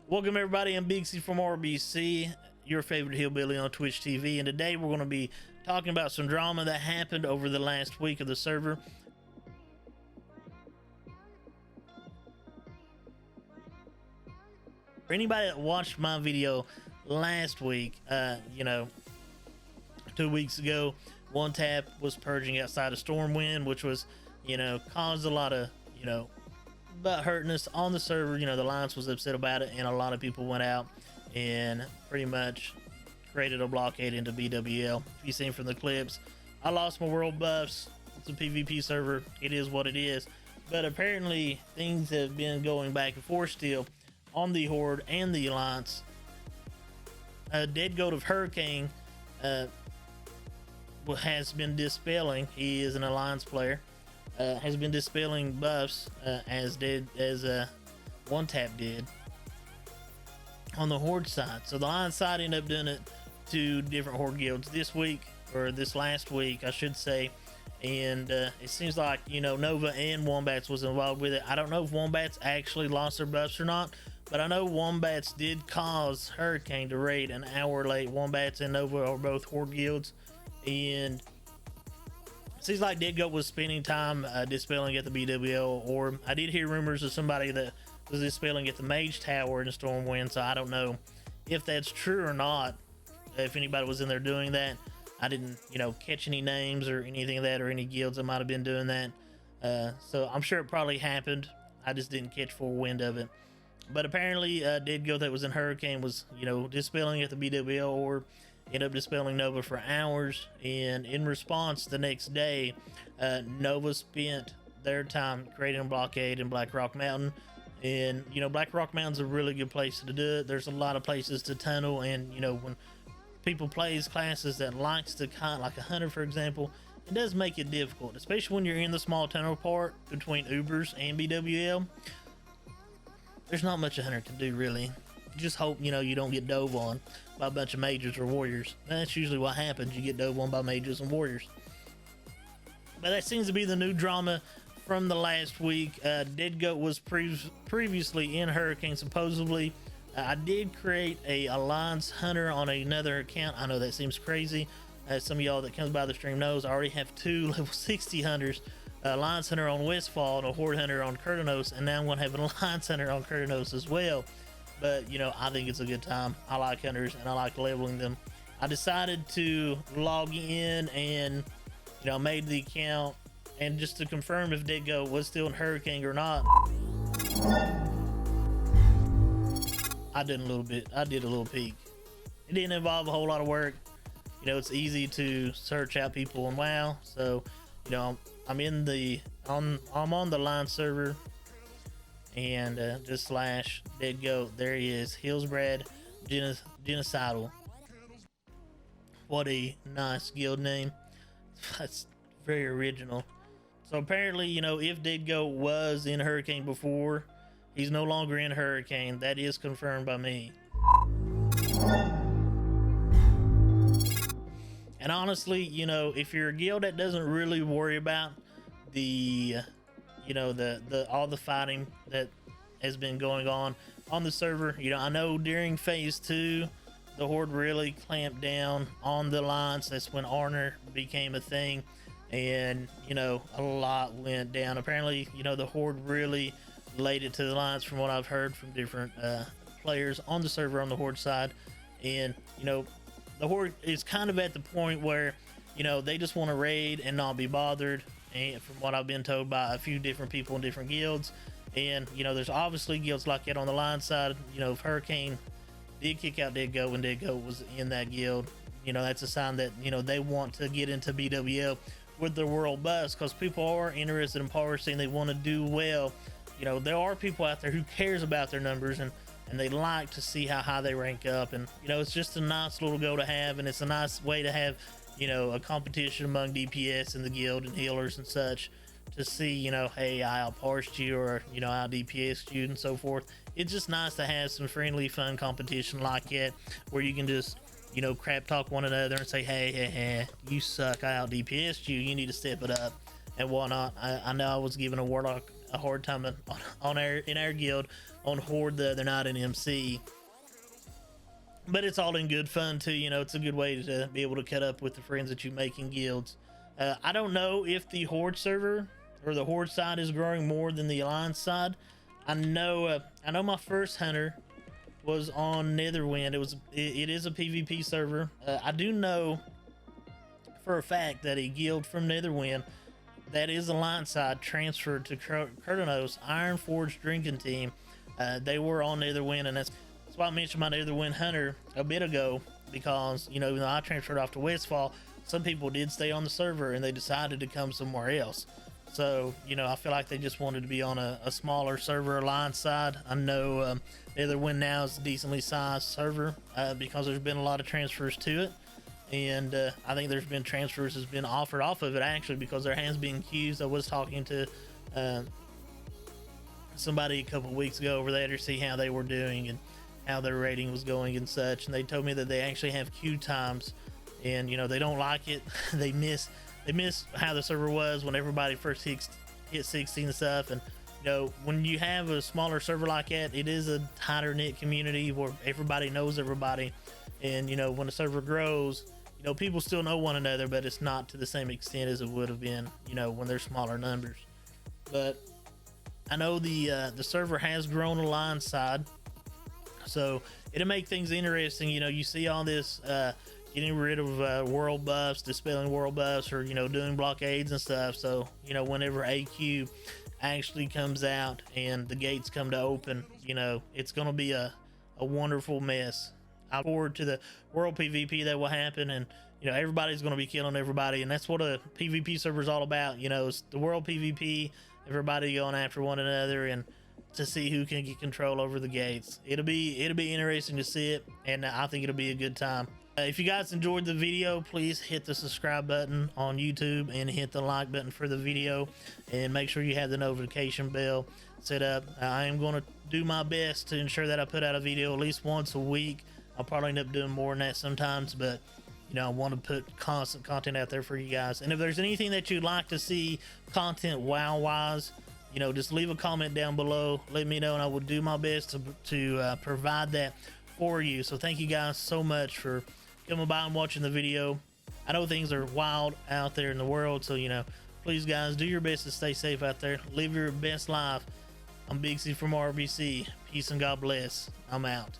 Welcome everybody, I'm Big C from RBC, your favorite hillbilly on Twitch TV, and today we're going to be talking about some drama that happened over the last week of the server. For anybody that watched my video last week, 2 weeks ago, One Tap was purging outside of Stormwind, which was, caused a lot of, about hurtness on the server. The Alliance was upset about it, and a lot of people went out and pretty much created a blockade into BWL. If you've seen from the clips, I lost my world buffs. It's a PvP server, it is what it is, but apparently things have been going back and forth still on the Horde and the Alliance. Dead Goat of Hurricane has been dispelling, he is an Alliance player, has been dispelling buffs as One Tap did on the Horde side. So the Alliance side ended up doing it to different Horde guilds this week, or this last week I should say, and it seems like Nova and Wombats was involved with it. I don't know if Wombats actually lost their buffs or not, but I know Wombats did cause Hurricane to raid an hour late. Wombats and Nova are both Horde guilds, and it seems like Dead Goat was spending time dispelling at the BWL orb. I did hear rumors of somebody that was dispelling at the Mage Tower in Stormwind, so I don't know if that's true or not, if anybody was in there doing that. I didn't catch any names or anything of that, or any guilds that might have been doing that, so I'm sure it probably happened. I just didn't catch full wind of it. But apparently Dead Goat that was in Hurricane was dispelling at the BWL orb, ended up dispelling Nova for hours, and in response the next day, Nova spent their time creating a blockade in Black Rock Mountain. And Black Rock Mountain's a really good place to do it. There's a lot of places to tunnel, and when people plays classes that likes to hunt, like a hunter for example, it does make it difficult, especially when you're in the small tunnel part between Ubers and BWL. There's not much a hunter can do really. Just hope you don't get dove on by a bunch of mages or warriors. That's usually what happens, you get dove on by mages and warriors. But that seems to be the new drama from the last week. Dead Goat was previously in Hurricane supposedly. I did create a Alliance Hunter on another account. I know that seems crazy. Some of y'all that comes by the stream knows I already have 2 level 60 hunters. Alliance Hunter on Westfall and a Horde Hunter on Kurtanos, and now I'm going to have an Alliance Hunter on Kurtanos as well. But I think it's a good time. I like hunters and I like leveling them. I decided to log in and made the account, and just to confirm if Dead Goat was still in Hurricane or not, I did a little peek. It didn't involve a whole lot of work. It's easy to search out people on WoW. So I'm on the Alliance server, and just slash Dead Goat. There he is, Hillsbrad Genocidal. What a nice guild name. That's very original. So apparently if Dead Goat was in Hurricane before, he's no longer in Hurricane. That is confirmed by me. And honestly, if you're a guild that doesn't really worry about the all the fighting that has been going on the server, I know during phase 2 the Horde really clamped down on the Alliance. That's when Arnor became a thing, and a lot went down. Apparently the Horde really laid it to the Alliance, from what I've heard from different players on the server on the Horde side. And the Horde is kind of at the point where they just want to raid and not be bothered, and from what I've been told by a few different people in different guilds. And there's obviously guilds like that on the Alliance side. If Hurricane did kick out Dead Goat when Dead Goat was in that guild, that's a sign that they want to get into BWL with their world buffs, because people are interested in piracy and they want to do well. There are people out there who cares about their numbers, and they like to see how high they rank up, and it's just a nice little goal to have, and it's a nice way to have a competition among DPS in the guild and healers and such, to see hey, I outparsed you, or I out DPS'd you, and so forth. It's just nice to have some friendly fun competition like that, where you can just crap talk one another and say, hey, you suck, I out DPS'd you, you need to step it up. and whatnot. I know I was giving a warlock a hard time in our guild on horde the other night in MC, but it's all in good fun too. You know, it's a good way to be able to cut up with the friends that you make in guilds. I don't know if the horde server or the horde side is growing more than the alliance side. I know my first hunter was on Netherwind. It is a PvP server. I do know for a fact that a guild from Netherwind that is alliance side transferred to Kurdanos Ironforge drinking team. They were on Netherwind, and that's why I mentioned my Netherwind hunter a bit ago, because you know, when I transferred off to Westfall, some people did stay on the server and they decided to come somewhere else. So, you know, I feel like they just wanted to be on a smaller server alliance side. I know Netherwind now is a decently sized server because there's been a lot of transfers to it. And I think there's been transfers that's been offered off of it, actually, because there has been queues. I was talking to somebody a couple weeks ago over there to see how they were doing and how their rating was going and such. And they told me that they actually have queue times, and you know, they don't like it. They miss how the server was when everybody first hit 16 and stuff. And you know, when you have a smaller server like that, it is a tighter knit community where everybody knows everybody. And you know, when the server grows, you know, people still know one another, but it's not to the same extent as it would have been, you know, when there's smaller numbers. But I know the server has grown alliance side, so it'll make things interesting. You know, you see all this getting rid of world buffs, dispelling world buffs, or you know, doing blockades and stuff. So you know, whenever AQ actually comes out and the gates come to open, you know, it's gonna be a wonderful mess. I look forward to the world PvP that will happen, and you know, everybody's going to be killing everybody, and that's what a PvP server is all about. You know, it's the world PvP, everybody going after one another, and to see who can get control over the gates. It'll be interesting to see it, and I think it'll be a good time. If you guys enjoyed the video, please hit the subscribe button on YouTube and hit the like button for the video, and make sure you have the notification bell set up. I am going to do my best to ensure that I put out a video at least once a week. I'll probably end up doing more than that sometimes, but you know, I want to put constant content out there for you guys. And if there's anything that you'd like to see content wise, you know, just leave a comment down below, let me know, and I will do my best to provide that for you. So thank you guys so much for coming by and watching the video. I know things are wild out there in the world, so you know, please guys, do your best to stay safe out there, live your best life. I'm Big C from RBC. Peace and God bless. I'm out.